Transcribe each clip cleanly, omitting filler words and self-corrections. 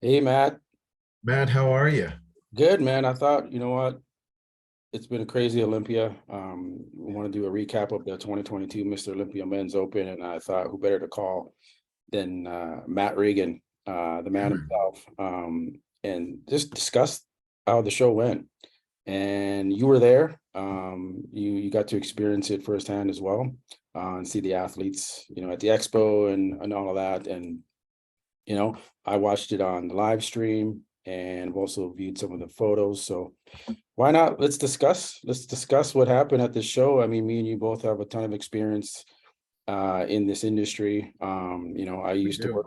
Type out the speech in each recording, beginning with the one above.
Hey, Matt. Matt, how are you? Good, man. I thought, you know what? It's been a crazy Olympia. We want to do a recap of the 2022 Mr. Olympia Men's Open, and I thought who better to call than Matt Regan, the man himself, and just discuss how the show went. And you were there. You got to experience it firsthand as well, and see the athletes, at the expo and all of that. And I watched it on the live stream and also viewed some of the photos. So why not? Let's discuss what happened at the show. I mean, me and you both have a ton of experience in this industry. I We used to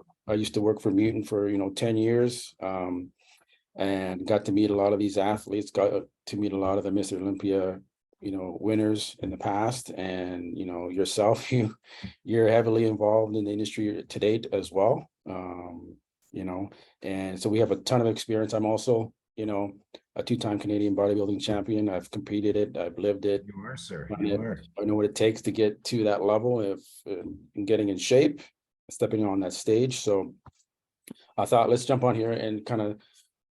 do. work for Mutant for 10 years, and got to meet a lot of these athletes, got to meet a lot of the Mr. Olympia winners in the past. And yourself, you're heavily involved in the industry to date as well. you know and so we have a ton of experience. I'm also a two-time Canadian bodybuilding champion. I've competed it, I've lived it. You are, sir. done You it. are. I know what it takes to get to that level, if in getting in shape, stepping on that stage. So I thought, let's jump on here and kind of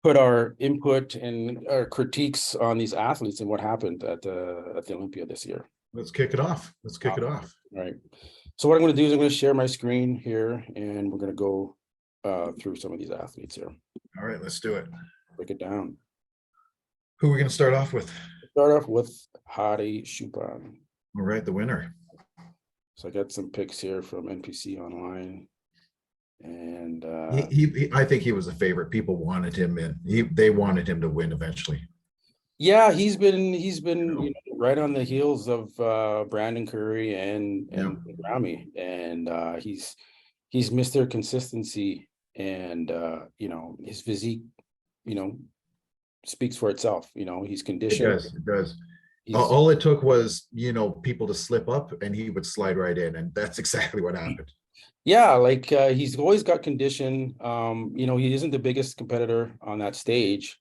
put our input and our critiques on these athletes and what happened at the Olympia this year. Let's kick it off. Let's kick it off. Right. So what I'm going to do is I'm going to share my screen here, and we're going to go through some of these athletes here. All right, let's do it. Break it down. Who are we going to start off with? Start off with Hadi Choopan. All right, the winner. So I got some pics here from NPC online, and I think he was a favorite. People wanted him in. They wanted him to win eventually. yeah, he's been right on the heels of Brandon Curry and Ramy, and he's Mr. Consistency, and his physique, you know, speaks for itself. He's It conditioned. does. It does. He's All it took was, people to slip up and he would slide right in. And that's exactly what happened. Yeah, like he's always got condition. He isn't the biggest competitor on that stage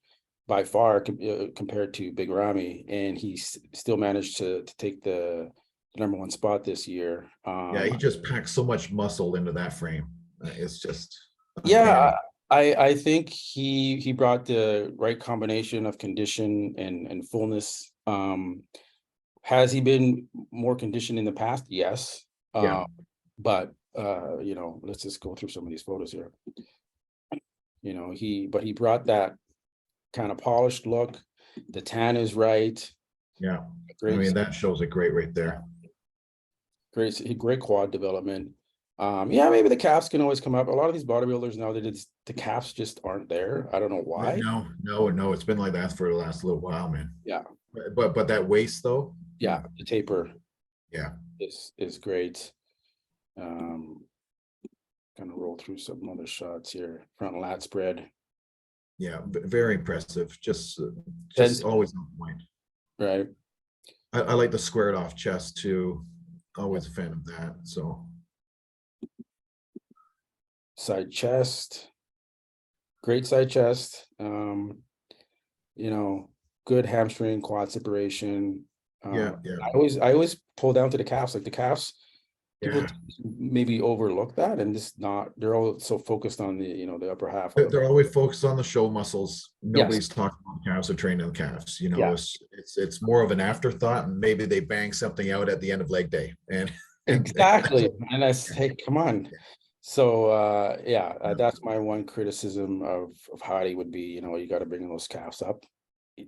by far, compared to Big Ramy, and he's still managed to take the number one spot this year. Yeah, he just packed so much muscle into that frame. It's just Yeah, uncanny. I think he brought the right combination of condition and fullness. Has he been more conditioned in the past? Yes. Yeah. But let's just go through some of these photos here. He brought that kind of polished look. The tan is right. Yeah. I Great, mean, that shows it great right there. great quad development. Yeah, maybe the calves can always come up. A lot of these bodybuilders now, the calves just aren't there. I don't know why. No. It's been like that for the last little while, man. Yeah. But that waist though. Yeah, the taper. Yeah. Is great. Gonna roll through some other shots here. Front lat spread. Yeah. Very impressive. Just And always on point. right. I like the squared off chest too. Always a fan of that. So Side chest. Great side chest. Good hamstring quad separation. yeah. I always pull down to the calves. Like the calves, people Yeah. maybe overlook that, and just not. They're all so focused on the upper half. They're always focused on the show muscles. Nobody's Yes. talking about calves or training the calves. Yeah. It's more of an afterthought, and maybe they bang something out at the end of leg day. And Exactly. And I say, come on. So that's my one criticism of Hadi would be, you got to bring those calves up.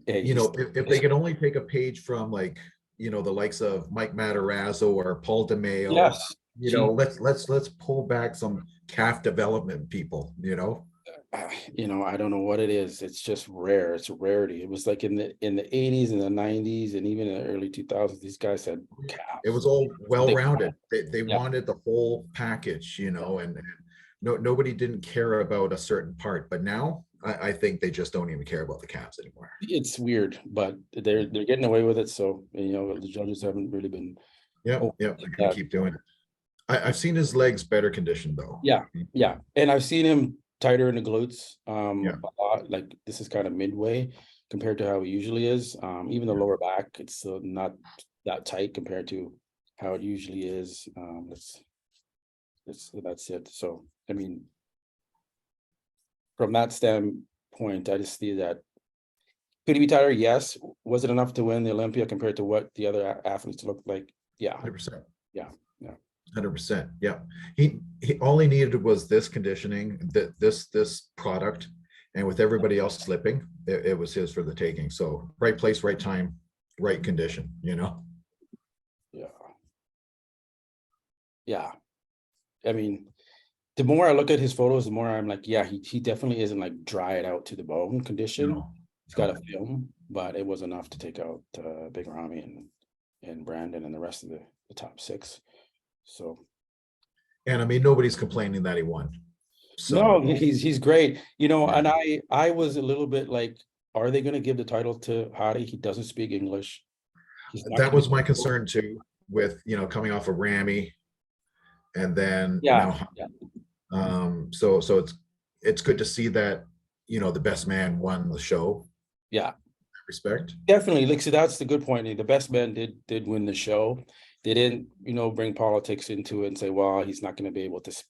if they could only take a page from the likes of Mike Matarazzo or Paul DeMeo, Yes. let's pull back some calf development people. I don't know what it is. It's just rare. It's a rarity. It was like in the 80s and the 90s and even in the early 2000s, these guys had calves. It was all well-rounded. They Yeah. wanted the whole package, and nobody didn't care about a certain part. But now I think they just don't even care about the calves anymore. It's weird, but they're getting away with it. So the judges haven't really been. Yep. They're gonna keep doing it. I've seen his legs better conditioned though. Yeah, and I've seen him tighter in the glutes. Yeah. A lot. Like this is kind of midway compared to how he usually is. Even the lower back, it's still not that tight compared to how it usually is. That's it. So I mean, from that standpoint, I just see that. Could he be tighter? Yes. Was it enough to win the Olympia compared to what the other athletes looked like? Yeah. 100%. Yeah. Yeah. 100%. Yeah. He all he needed was this conditioning, this product, and with everybody else slipping, it was his for the taking. So right place, right time, right condition, you know? Yeah. Yeah. I mean, the more I look at his photos, the more I'm like, yeah, he definitely isn't like dried out to the bone condition. No, He's got a film, but it was enough to take out Big Ramy and Brandon and the rest of the top 6. So and I mean, nobody's complaining that he won. So no, he's great. You know, yeah. and I was a little bit like, are they going to give the title to Hadi? He doesn't speak English. That was my concern too, with, you know, coming off of Ramy, and then yeah. so it's good to see that, you know, the best man won the show. Yeah. Respect. Definitely. Like, so that's the good point. The best man did win the show. They didn't, you know, bring politics into it and say, well, he's not going to be able to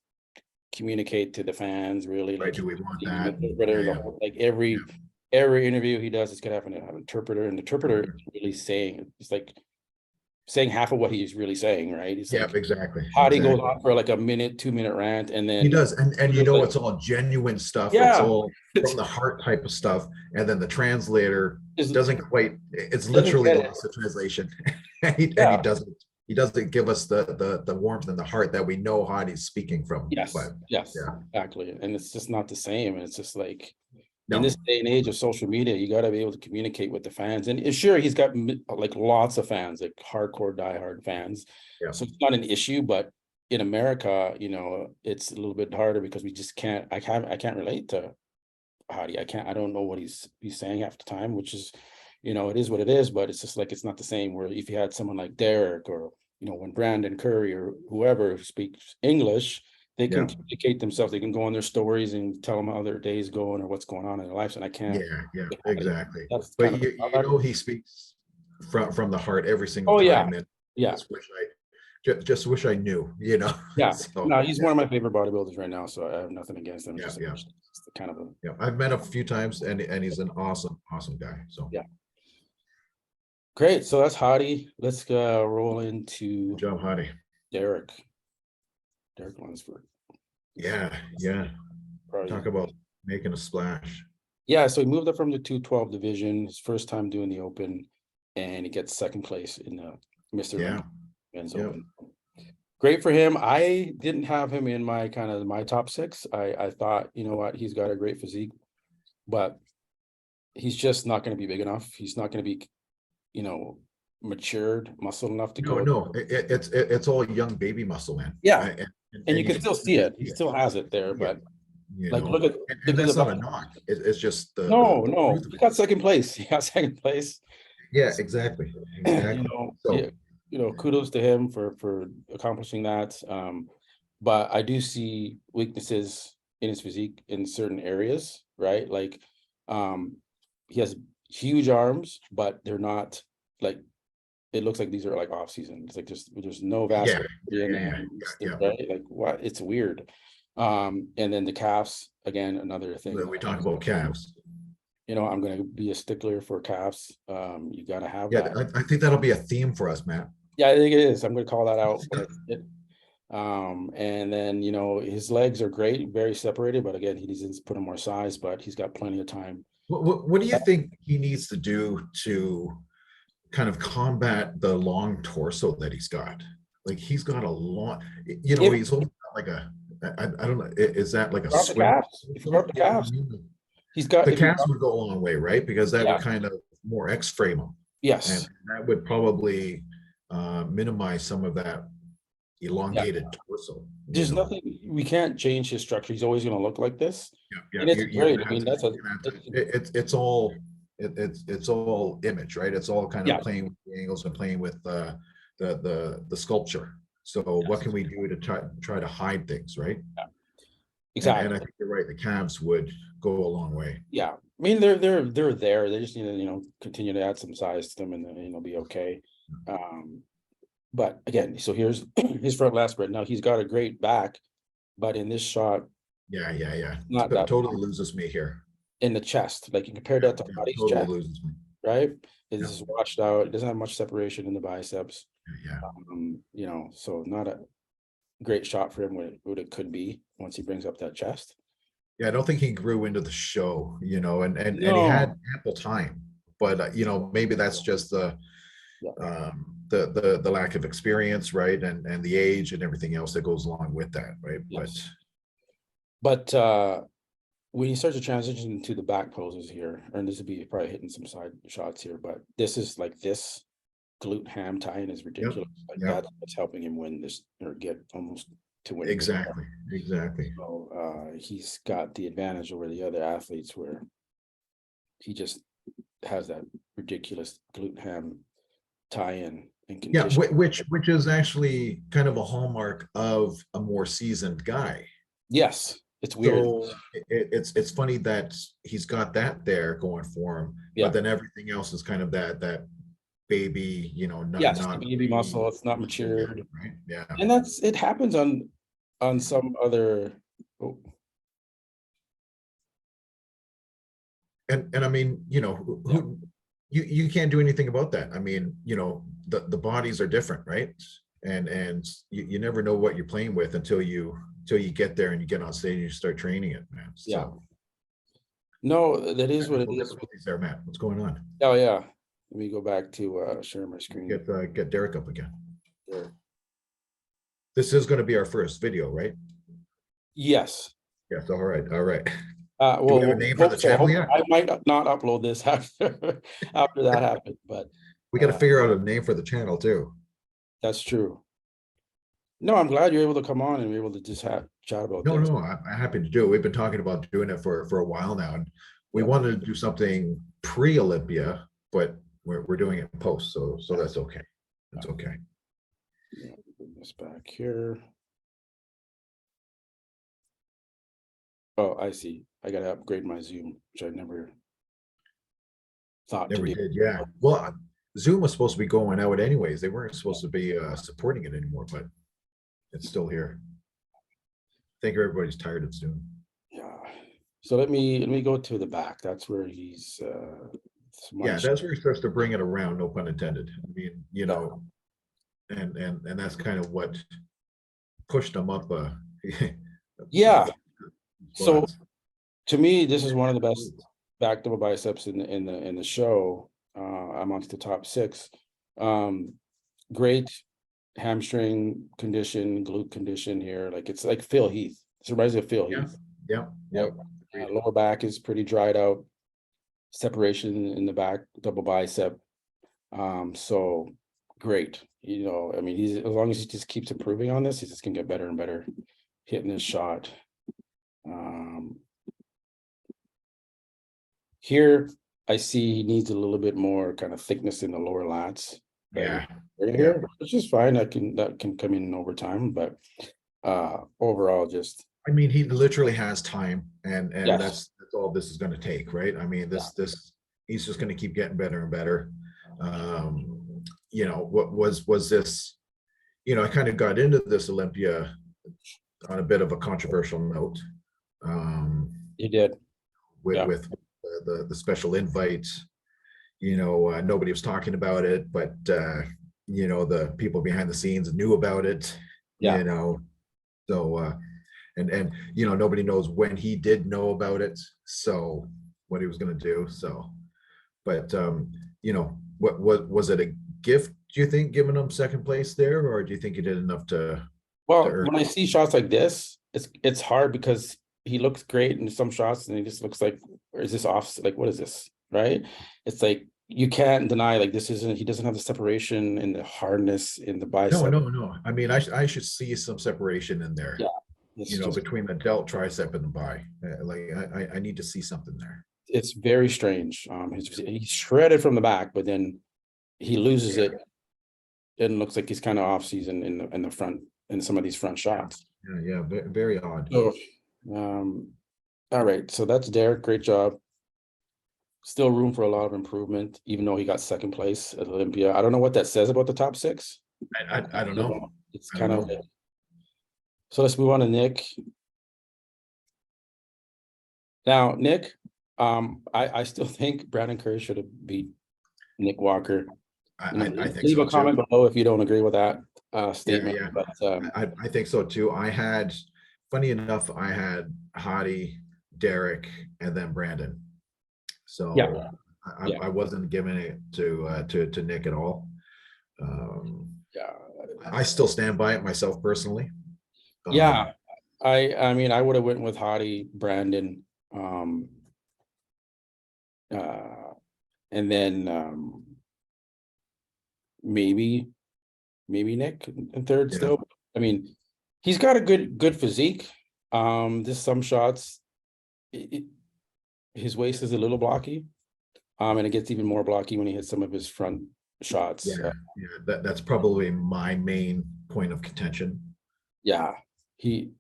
communicate to the fans really. Right. Like, Do we want that? Like every interview he does, it's gonna have an interpreter, and the interpreter is really saying, it's like saying half of what he's really saying, right? It's like exactly. Hadi goes on for like a minute, 2-minute rant, and then he does, and you know, it's all genuine stuff. Yeah. It's all from the heart type of stuff, and then the translator doesn't quite. It's literally lost the translation, and he doesn't give us the warmth and the heart that we know Hadi's speaking from. Yes, but, yes, exactly. And it's just not the same. And it's just like, no. In this day and age of social media, you got to be able to communicate with the fans. And sure, he's got like lots of fans, like hardcore, diehard fans. Yeah. So it's not an issue, but in America, you know, it's a little bit harder because we just can't, I can't relate to Hadi. I don't know what he's saying half the time, which is, you know, it is what it is, but it's just like, it's not the same. Where if you had someone like Derek, or, you know, when Brandon Curry or whoever who speaks English, they can communicate themselves. They can go on their stories and tell them how their day's going or what's going on in their lives. And I can't. Yeah, exactly. That's but you know, he speaks from the heart every single time. Yeah. And yeah. Just wish I knew, you know. Yeah. So, no, he's one of my favorite bodybuilders right now. So I have nothing against him. It's kind of I've met him a few times, and he's an awesome guy. So yeah. Great. So that's Hadi. Let's roll into good job, Hadi. Derek Lunsford. Yeah. Probably. Talk about making a splash. Yeah, so he moved up from the 212 division, his first time doing the Open, and he gets second place in the Mr. Olympia Mens Open. Great for him. I didn't have him in my top 6. I thought, you know what, he's got a great physique, but he's just not going to be big enough. He's not going to be, you know, matured muscle enough to go. No, it's all young baby muscle, man. Yeah, and you can still see it. He still has it there, but like, look at, and that's not a knock. It's just no. He got second place. Yeah, exactly. You know, kudos to him for accomplishing that. But I do see weaknesses in his physique in certain areas, right? Like, he has huge arms, but they're not like, it looks like these are like off season. It's like there's no vascular right? Like, what? It's weird. And then the calves, again, another thing. We talk about calves. You know, I'm going to be a stickler for calves. You got to have that. I think that'll be a theme for us, Matt. Yeah, I think it is. I'm going to call that out. And then, you know, his legs are great, very separated, but again, he needs to put in more size, but he's got plenty of time. What do you think he needs to do to kind of combat the long torso that he's got? Like, he's got a long, you know, he's only got like I don't know, is that like a swim? If you the calves, he's got the calves would go a long way, right? Because that would kind of more X-frame him. Yes, and that would probably minimize some of that elongated torso. There's nothing, we can't change his structure. He's always going to look like this. And it's great. I mean, it's all image, right? It's all kind of playing with the angles and playing with the sculpture. So what can we do to try to hide things, right? Exactly. And I think you're right. The calves would go a long way. Yeah, I mean, they're there. They just need to, you know, continue to add some size to them, and then, you know, be okay. But again, so here's his front lat spread. Now he's got a great back, but in this shot, Yeah. Not that Totally loses me here. in the chest. Like you compare Yeah, that to Body's totally chest, loses me. right? Yeah, It's just washed out. It doesn't have much separation in the biceps. yeah. You know, so not a great shot for him what it could be once he brings up that chest. Yeah, I don't think he grew into the show, and he had No. ample time, but maybe that's just Yeah. the lack of experience, right, and the age and everything else that goes along with that, right? Yes. But when you start to transition to the back poses here, and this would be probably hitting some side shots here, but this is like this glute ham tie-in is ridiculous. Like Yep. that's helping him win this or get almost to win. Exactly. So he's got the advantage over the other athletes where he just has that ridiculous glute ham tie-in and Yeah, condition. which is actually kind of a hallmark of a more seasoned guy. Yes, it's weird. So it's funny that he's got that there going for him, Yeah. but then everything else is kind of that baby, Yes, not the baby muscle, it's not matured. right? Yeah. And it happens on some other. Oh, And I mean, you can't do anything about that. I mean, the bodies are different, right? And you never know what you're playing with until you get there and you get on stage and you start training it, man. So, yeah. No, that is what it is. There, Matt. What's going on? Oh yeah. Let me go back to share my screen. Get Derek up again. There. This is going to be our first video, right? Yes. Yes. All right. Well, do we have a name for the channel yet? I might not upload this after that happened, but we got to figure out a name for the channel too. That's true. No, I'm glad you're able to come on and we're able to just chat about this. No, I'm happy to do it. We've been talking about doing it for a while now, and we wanted to do something pre-Olympia, but we're doing it post, so that's okay. That's okay. Yeah, bring this back here. Oh, I see. I gotta upgrade my Zoom, which I never thought Never to do. did, yeah. Well, Zoom was supposed to be going out anyways. They weren't supposed to be supporting it anymore, but it's still here. I think everybody's tired of Zoom. Yeah. So let me go to the back. That's where he's yeah, that's where he starts to bring it around, no pun intended. I mean, and that's kind of what pushed him up yeah. So to me, this is one of the best back double biceps in the show, amongst the top 6. Great hamstring condition, glute condition here. Like it's like Phil Heath. It reminds me of Phil Heath. Yeah. Lower back is pretty dried out. Separation in the back, double bicep. So great. I mean, he's as long as he just keeps improving on this, he's just gonna get better and better hitting his shot. Here I see he needs a little bit more kind of thickness in the lower lats. Yeah. Here, which is fine. That can come in over time, but overall, just I mean, he literally has time, and yes. that's all this is going to take, right? I mean, this he's just going to keep getting better and better. What was this? I kind of got into this Olympia on a bit of a controversial note. You did with the special invite. Nobody was talking about it, but the people behind the scenes knew about it. So and nobody knows when he did know about it, so what he was going to do. So, but what was it a gift, do you think, giving him second place there, or do you think he did enough to? Well, when I see shots like this, it's hard because he looks great in some shots and he just looks like, or is this off? Like, what is this? Right? It's like you can't deny, like, he doesn't have the separation and the hardness in the bicep. No. I mean, I should see some separation in there. Yeah. Between the delt, tricep, and the bi. Like I need to see something there. It's very strange. He's shredded from the back, but then he loses it. It looks like he's kind of off season in the front, in some of these front shots. Yeah, very odd. So, all right, so that's Derek. Great job. Still room for a lot of improvement, even though he got second place at Olympia. I don't know what that says about the top 6. I don't know. It's kind of. So let's move on to Nick. Now, Nick, I still think Brandon Curry should have beat Nick Walker. I think Leave so a comment too. below if you don't agree with that Yeah, statement. yeah. But I think so too. Funny enough, I had Hadi, Derek, and then Brandon. yeah, So yeah, I wasn't giving it to Nick at all. Um, yeah, I still stand by it myself personally. yeah. I mean, I would have went with Hadi, Brandon, um, uh, and then maybe Nick in third Yeah, still. I mean, he's got a good physique. Just some shots, his waist is a little blocky. And it gets even more blocky when he hits some of his front shots. yeah. That's probably my main point of contention. Yeah, he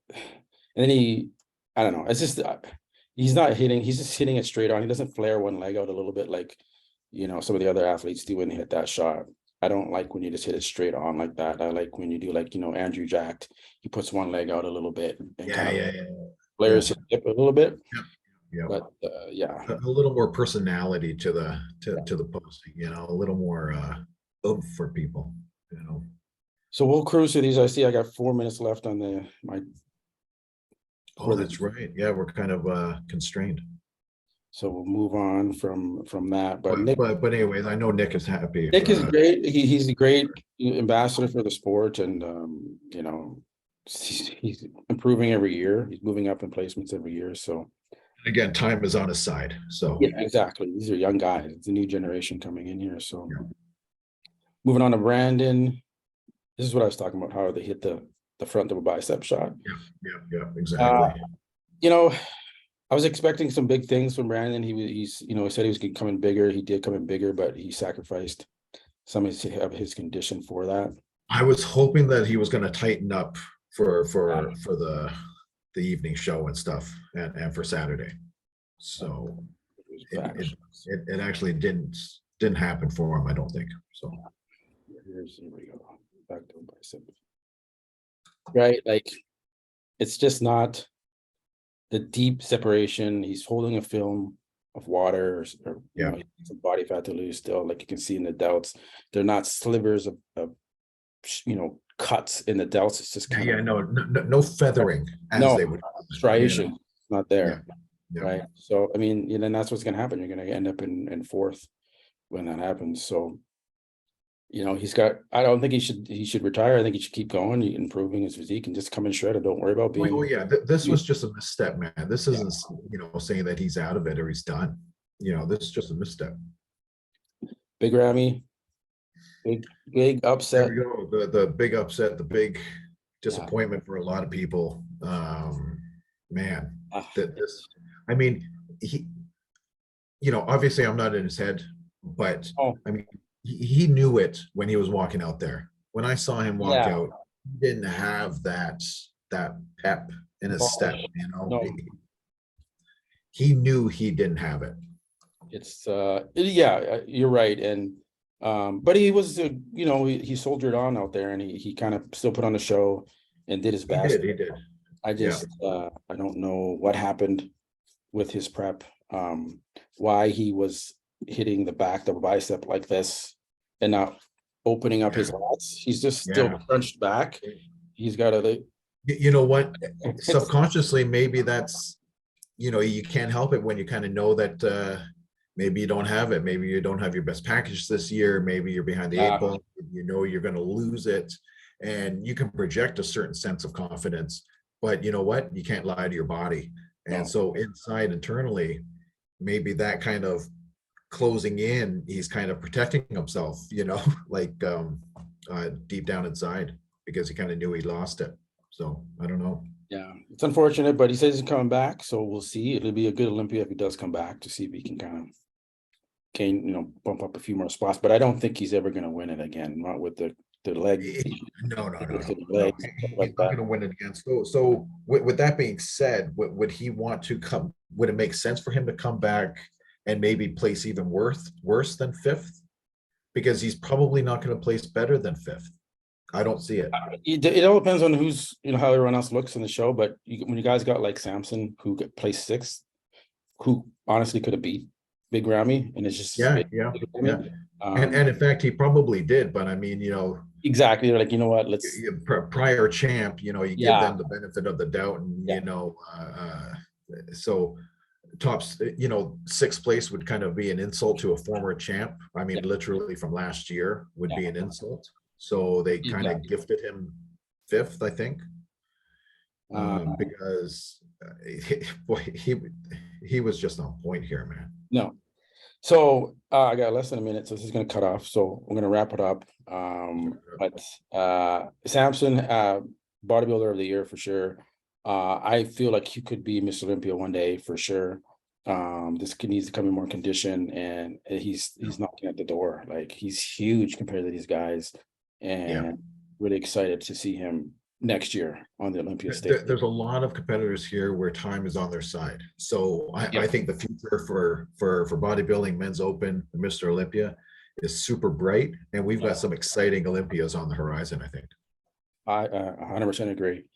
and then I don't know. It's just he's not hitting. He's just hitting it straight on. He doesn't flare one leg out a little bit like some of the other athletes do when they hit that shot. I don't like when you just hit it straight on like that. I like when you do like Andrew Jacked. He puts one leg out a little bit and Yeah, kind of yeah, yeah, flares his hip a little bit. yeah, yeah. But yeah. A little more personality to the posting, a little more oomph for people. So we'll cruise through these. I see I got 4 minutes left on my Oh, for the that's right. Yeah, we're kind of constrained. so we'll move on from that. But But anyways, I know Nick is happy Nick is for great. He's a great ambassador for the sport, and he's improving every year. He's moving up in placements every year. So again, time is on his side. So yeah, exactly. These are young guys. It's a new generation coming in here. So yeah, moving on to Brandon. This is what I was talking about. How they hit the front double bicep shot. yeah, exactly. Uh, you know, I was expecting some big things from Brandon. He said he was coming bigger. He did come in bigger, but he sacrificed some of his condition for that. I was hoping that he was going to tighten up for the evening show and stuff, and for Saturday. So it actually didn't happen for him, I don't think. So Here we go. Back to bicep. Right, like it's just not the deep separation. He's holding a film of water or yeah, some body fat to lose still, like you can see in the delts. They're not slivers of cuts in the delts. It's just kind of no feathering as they would. striation, not there. Yeah. Right. So I mean, then that's what's gonna happen. You're gonna end up in fourth when that happens. So I don't think he should retire. I think he should keep going, improving his physique and just come in shredded. Don't worry about being. Oh yeah, this was just a misstep, man. This isn't saying that he's out of it or he's done. This is just a misstep. Big Ramy, big upset. There we go. The big upset, the big disappointment for a lot of people. Man, I mean, obviously I'm not in his head, but I mean, he knew it when he was walking out there. When I saw him walk out, he didn't have that pep in his step. No. He knew he didn't have it. It's you're right. And but he was he soldiered on out there, and he kind of still put on the show and did his best. He did. I just I don't know what happened with his prep, why he was hitting the back double bicep like this and not opening up his lats. He's just still crunched back. He's got to you know what, subconsciously maybe that's you can't help it when you kind of know that maybe you don't have it, maybe you don't have your best package this year, maybe you're behind the 8 ball, you're going to lose it, and you can project a certain sense of confidence, but you know what, you can't lie to your body. And so inside, internally, maybe that kind of closing in, he's kind of protecting himself, like deep down inside, because he kind of knew he lost it. So I don't know. Yeah, it's unfortunate, but he says he's coming back, so we'll see. It'll be a good Olympia if he does come back, to see if he can kind of gain, bump up a few more spots. But I don't think he's ever going to win it again. Not with the leg. No. He's not going to win it again. So with that being said, would he want to come? Would it make sense for him to come back and maybe place even worse than fifth? Because he's probably not going to place better than fifth. I don't see it. It all depends on who's, how everyone else looks in the show. But when you guys got like Samson, who placed sixth, who honestly could have beat Big Ramy, and it's just Yeah, big, yeah, big yeah. Ramy. And in fact, he probably did, but I mean, Exactly. They're like, you know what? Let's, prior champ, you give yeah, them the benefit of the doubt, and yeah, so tops, sixth place would kind of be an insult to a former champ. I mean, yeah, literally from last year would yeah, be an insult. So they kind of exactly. gifted him fifth, I think, Uh, because boy, he was just on point here, man. no. So I got less than a minute, so this is going to cut off. So we're going to wrap it up. But Samson, bodybuilder of the year for sure. I feel like he could be Mr. Olympia one day for sure. This kid needs to come in more condition, and he's knocking at the door. Like, he's huge compared to these guys, Yeah. and really excited to see him next year on the Olympia stage. There's a lot of competitors here where time is on their side. So I Yep. think the future for bodybuilding, men's open, Mr. Olympia is super bright, and we've got some exciting Olympias on the horizon, I think. I 100% agree.